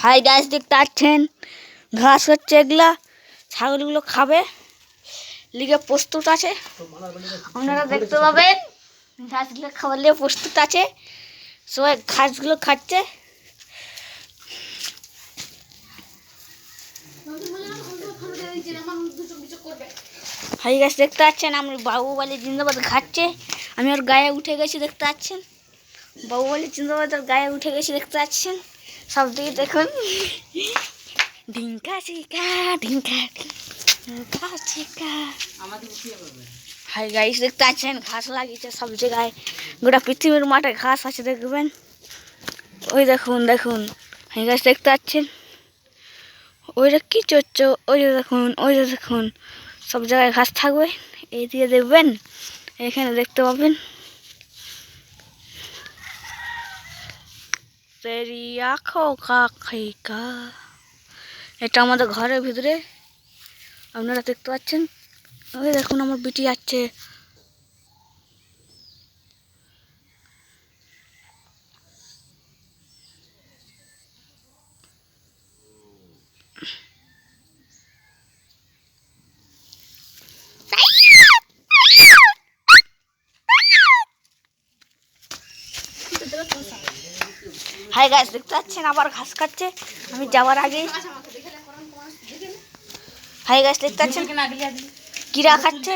High গাছ দেখতে পাচ্ছেন, ঘাস হচ্ছে, এগুলা ছাগলগুলো খাবে, লিগে প্রস্তুত আছে। আপনারা দেখতে পাবেন ঘাসগুলো খাবার লিগে প্রস্তুত আছে, সবাই ঘাসগুলো খাচ্ছে। হাই গাছ দেখতে পাচ্ছেন, আমি বাহুবলী জিন্দাবাদ খাচ্ছে, আমি ওর গায়ে উঠে গেছি দেখতে পাচ্ছেন। বাহুবলী জিন্দাবাদ ওর গায়ে উঠে গেছি দেখতে পাচ্ছেন। সব দিকে দেখুন, ঢিঙ্কা চিকা ঢিঙ্কা ঢিঙ্কা চিকা। হাই গাইস দেখতে পাচ্ছেন, ঘাস লাগিয়েছে সব জায়গায়, গোটা পৃথিবীর মাঠে ঘাস আছে দেখবেন। ওই দেখুন দেখুন, হাই গাইস দেখতে পাচ্ছেন, ওইটা কি চড়ছ, ওই যে দেখুন, ওই যে দেখুন, সব জায়গায় ঘাস থাকবে। এই দিকে দেখবেন, এখানে দেখতে পাবেন এটা আমাদের ঘরের ভিতরে, আপনারা দেখতে পাচ্ছেন। ওই দেখুন আমার বিটি যাচ্ছে। হাই গাছ দেখতে পাচ্ছেন, আবার ঘাস খাচ্ছে আমি যাওয়ার আগে। হাই গাছ দেখতে পাচ্ছেন, কিরা খাচ্ছে।